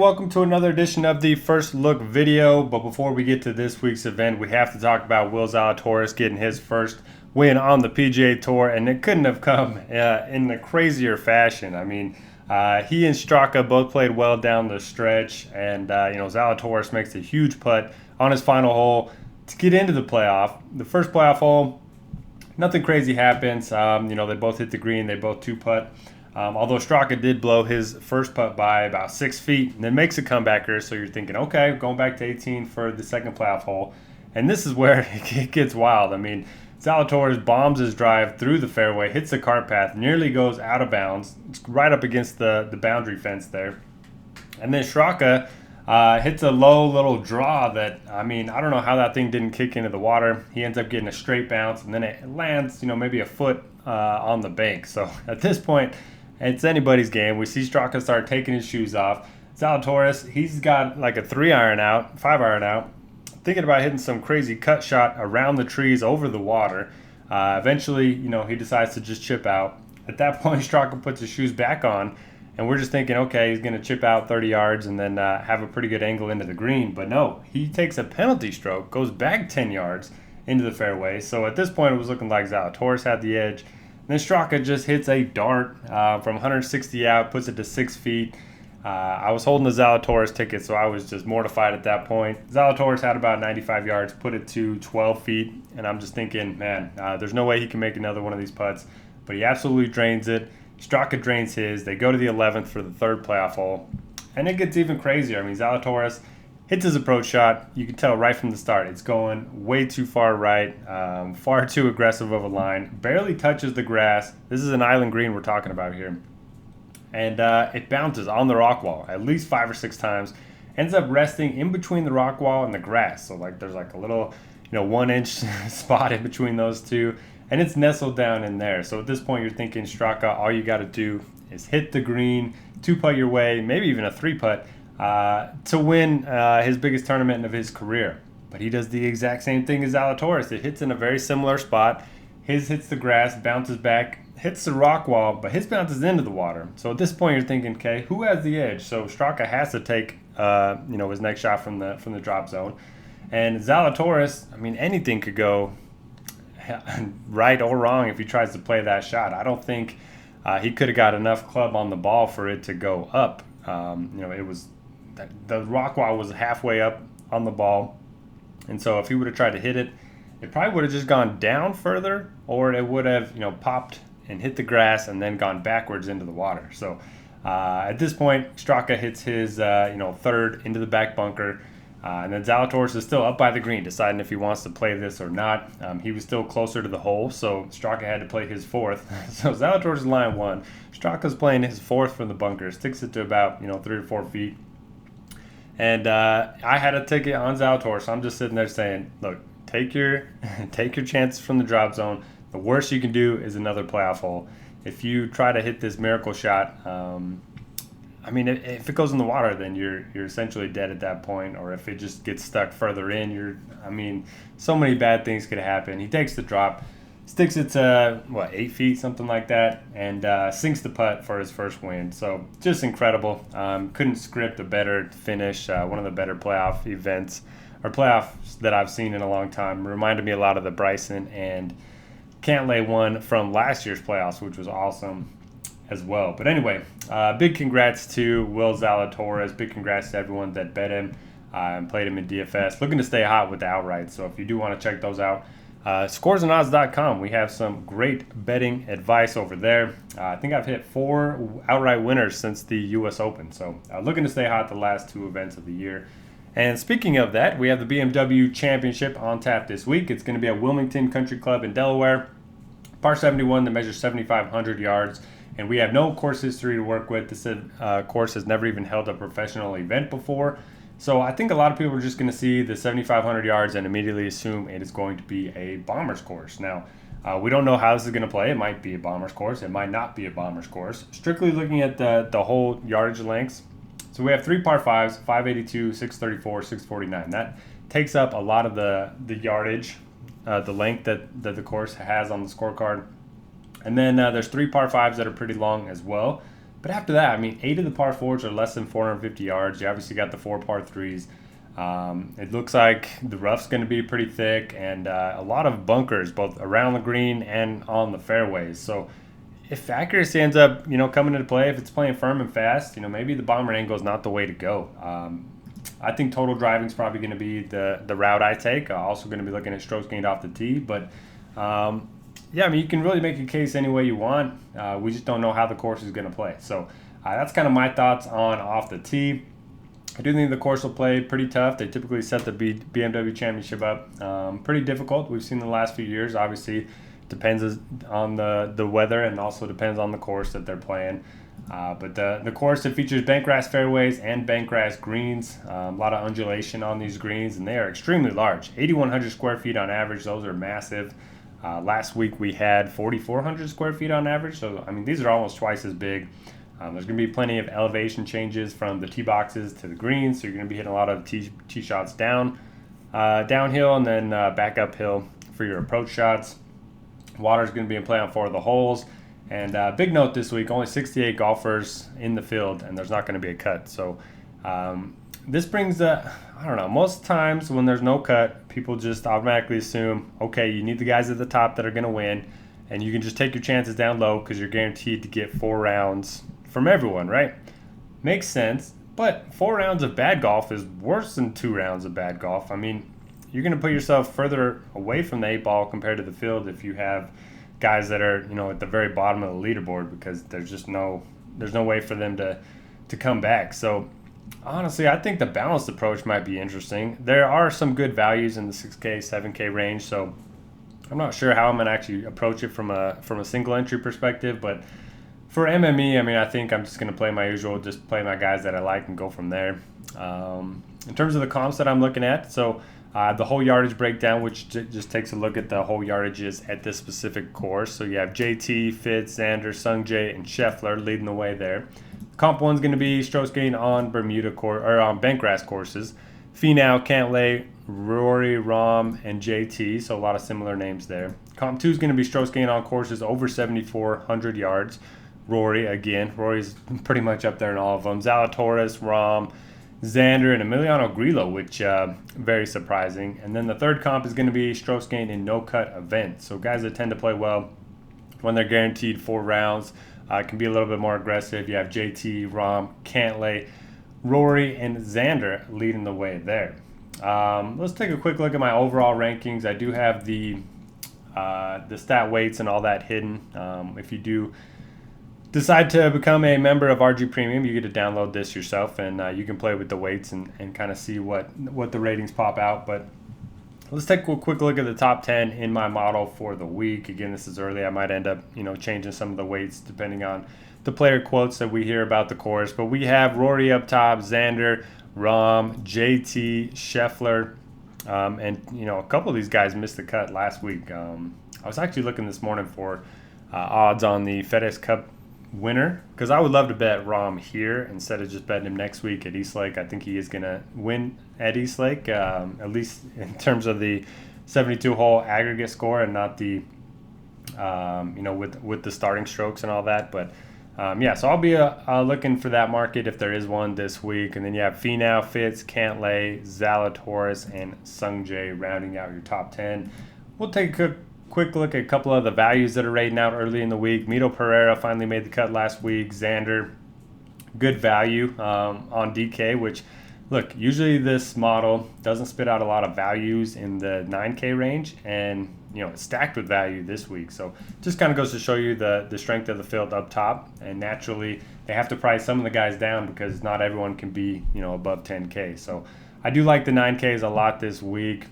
Welcome to another edition of the First Look video, but before we get to this week's event, we have to talk about Will Zalatoris getting his first win on the PGA Tour, and it couldn't have come in a crazier fashion. I mean, he and Straka both played well down the stretch, and Zalatoris makes a huge putt on his final hole to get into the playoff. The first playoff hole, nothing crazy happens. They both hit the green, they both two-putt. Although Straka did blow his first putt by about 6 feet and then makes a comebacker, so you're thinking, okay, going back to 18 for the second playoff hole. And this is where it gets wild. I mean, Zalatoris bombs his drive through the fairway, hits the cart path, nearly goes out of bounds. It's right up against the boundary fence there. And then Straka hits a low little draw that, I don't know how that thing didn't kick into the water. He ends up getting a straight bounce, and then it lands, maybe a foot on the bank. So at this point, it's anybody's game. We see Straka start taking his shoes off. Zalatoris, he's got like a 5-iron out, thinking about hitting some crazy cut shot around the trees over the water. Eventually, he decides to just chip out. At that point, Straka puts his shoes back on, and we're just thinking, okay, he's going to chip out 30 yards and then have a pretty good angle into the green. But no, he takes a penalty stroke, goes back 10 yards into the fairway. So at this point, it was looking like Zalatoris had the edge. Then Straka just hits a dart from 160 out, puts it to 6 feet. I was holding the Zalatoris ticket, so I was just mortified at that point. Zalatoris had about 95 yards, put it to 12 feet, and I'm just thinking, man, there's no way he can make another one of these putts. But he absolutely drains it. Straka drains his. They go to the 11th for the third playoff hole, and it gets even crazier. I mean, Zalatoris hits his approach shot. You can tell right from the start it's going way too far right, far too aggressive of a line. Barely touches the grass. This is an island green we're talking about here. And it bounces on the rock wall at least 5 or 6 times. Ends up resting in between the rock wall and the grass. So there's a little 1-inch spot in between those two. And it's nestled down in there. So at this point you're thinking, Straka, all you got to do is hit the green, 2-putt your way, maybe even a 3-putt. To win his biggest tournament of his career. But he does the exact same thing as Zalatoris. It hits in a very similar spot. His hits the grass, bounces back, hits the rock wall, but his bounces into the water. So at this point you're thinking, okay, who has the edge? So Straka has to take his next shot from the drop zone. And Zalatoris, anything could go right or wrong if he tries to play that shot. I don't think he could have got enough club on the ball for it to go up. It was the rock wall was halfway up on the ball, and so if he would have tried to hit it, it probably would have just gone down further, or it would have popped and hit the grass and then gone backwards into the water. So at this point, Straka hits his third into the back bunker, and then Zalatoris is still up by the green, deciding if he wants to play this or not. He was still closer to the hole, so Straka had to play his fourth. So Zalatoris is line 1. Straka's playing his fourth from the bunker, sticks it to about 3 or 4 feet. And I had a ticket on Zalatoris, so I'm just sitting there saying, look, take your chances from the drop zone. The worst you can do is another playoff hole. If you try to hit this miracle shot, if it goes in the water, then you're essentially dead at that point. Or if it just gets stuck further in, so many bad things could happen. He takes the drop, sticks it to 8 feet, something like that, and sinks the putt for his first win. So just incredible. Couldn't script a better finish. One of the better playoff events or playoffs that I've seen in a long time. Reminded me a lot of the Bryson and Cantlay one from last year's playoffs, which was awesome as well. But anyway, big congrats to Will Zalatoris. Big congrats to everyone that bet him and played him in DFS. Looking to stay hot with the outright. So if you do want to check those out, scoresandodds.com. We have some great betting advice over there. I think I've hit 4 outright winners since the U.S. Open. So looking to stay hot the last 2 events of the year. And speaking of that, we have the Bmw Championship on tap this week. It's going to be at Wilmington Country Club in Delaware. Par 71 that measures 7,500 yards. And we have no course history to work with. This course has never even held a professional event before. So I think a lot of people are just going to see the 7,500 yards and immediately assume it is going to be a bomber's course. Now, we don't know how this is going to play. It might be a bomber's course. It might not be a bomber's course. Strictly looking at the whole yardage lengths. So we have 3 par 5s, 582, 634, 649. That takes up a lot of the yardage, the length that the course has on the scorecard. And then there's 3 par 5s that are pretty long as well. But after that, I mean, 8 of the par 4s are less than 450 yards. You obviously got the 4 par 3s. It looks like the rough's going to be pretty thick, and a lot of bunkers, both around the green and on the fairways. So if accuracy ends up, coming into play, if it's playing firm and fast, maybe the bomber angle is not the way to go. I think total driving is probably going to be the route I take. Also going to be looking at strokes gained off the tee, but yeah, I mean, you can really make a case any way you want. We just don't know how the course is going to play. So that's kind of my thoughts on off the tee. I do think the course will play pretty tough. They typically set the Bmw Championship up pretty difficult. We've seen the last few years. Obviously, depends on the weather and also depends on the course that they're playing. But the course, it features bent grass fairways and bent grass greens. A lot of undulation on these greens, and they are extremely large. 8,100 square feet on average. Those are massive. Last week we had 4,400 square feet on average. So, I mean, these are almost twice as big. There's going to be plenty of elevation changes from the tee boxes to the greens, so you're going to be hitting a lot of tee shots downhill and then back uphill for your approach shots. Water is going to be in play on 4 of the holes. And big note this week, only 68 golfers in the field, and there's not going to be a cut. So this brings I don't know, most times when there's no cut, people just automatically assume, okay, you need the guys at the top that are going to win, and you can just take your chances down low because you're guaranteed to get 4 rounds from everyone, right? Makes sense, but 4 rounds of bad golf is worse than 2 rounds of bad golf. I mean, you're going to put yourself further away from the 8 ball compared to the field if you have guys that are, at the very bottom of the leaderboard, because there's no way for them to come back. So honestly, I think the balanced approach might be interesting. There are some good values in the 6K, 7K range, so I'm not sure how I'm going to actually approach it from a single entry perspective, but for MME, I mean, I think I'm just going to play my usual, just play my guys that I like and go from there. In terms of the comps that I'm looking at, so the whole yardage breakdown, which just takes a look at the whole yardages at this specific course. So you have JT, Fitz, Xander, Sungjae, and Scheffler leading the way there. Comp 1's going to be strokes gained on on bentgrass courses. Finau, Cantlay, Rory, Rahm, and JT, so a lot of similar names there. Comp 2 is going to be strokes gained on courses over 7,400 yards. Rory's pretty much up there in all of them. Zalatoris, Rahm, Xander, and Emiliano Grillo, which very surprising. And then the third comp is going to be strokes gained in no-cut events. So guys that tend to play well when they're guaranteed 4 rounds can be a little bit more aggressive. You have JT, Rahm, Cantlay, Rory, and Xander leading the way there. Let's take a quick look at my overall rankings. I do have the stat weights and all that hidden. If you do decide to become a member of RG Premium, you get to download this yourself, and you can play with the weights and kind of see what the ratings pop out. But let's take a quick look at the top 10 in my model for the week. Again, this is early. I might end up changing some of the weights depending on the player quotes that we hear about the course. But we have Rory up top, Xander, Rahm, JT, Scheffler, and a couple of these guys missed the cut last week. I was actually looking this morning for odds on the FedEx Cup winner, because I would love to bet Rahm here instead of just betting him next week at East Lake. I think he is going to win at East Lake, at least in terms of the 72-hole aggregate score and not the with the starting strokes and all that. But so I'll be looking for that market if there is one this week. And then you have Finau, Fitz, Cantlay, Zalatoris, and Sungjae rounding out your top 10. We'll take a quick look at a couple of the values that are rating out early in the week. Mito Pereira finally made the cut last week. Xander, good value on DK, which, look, usually this model doesn't spit out a lot of values in the 9K range, and it's stacked with value this week. So just kind of goes to show you the strength of the field up top, and naturally they have to price some of the guys down because not everyone can be above 10K. So I do like the 9Ks a lot this week.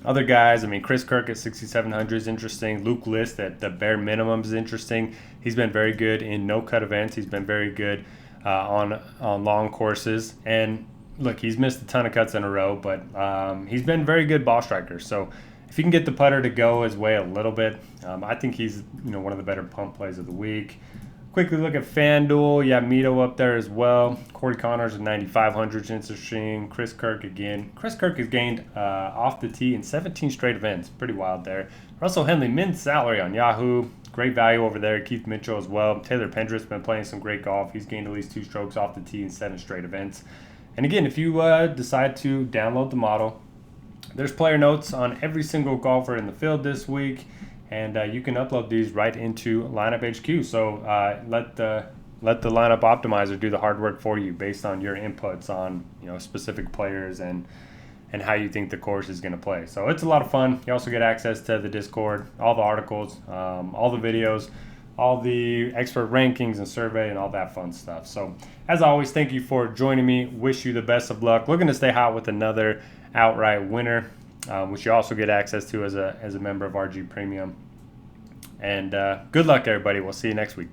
Other guys, I mean, Chris Kirk at 6,700 is interesting. Luke List at the bare minimum is interesting. He's been very good in no-cut events. He's been very good on long courses. And look, he's missed a ton of cuts in a row, but he's been very good ball striker. So if you can get the putter to go his way a little bit, I think he's one of the better pump plays of the week. Of Quickly look at FanDuel. Yeah, Mito up there as well. Corey Connors at 9,500. Interesting. Chris Kirk again. Chris Kirk has gained off the tee in 17 straight events. Pretty wild there. Russell Henley, min salary on Yahoo. Great value over there. Keith Mitchell as well. Taylor Pendrick's been playing some great golf. He's gained at least 2 strokes off the tee in 7 straight events. And again, if you decide to download the model, there's player notes on every single golfer in the field this week. And you can upload these right into Lineup HQ. So let the lineup optimizer do the hard work for you based on your inputs on specific players and how you think the course is going to play. So it's a lot of fun. You also get access to the Discord, all the articles, all the videos, all the expert rankings and survey and all that fun stuff. So as always, thank you for joining me. Wish you the best of luck. Looking to stay hot with another outright winner, which you also get access to as a member of RG Premium. And good luck, everybody. We'll see you next week.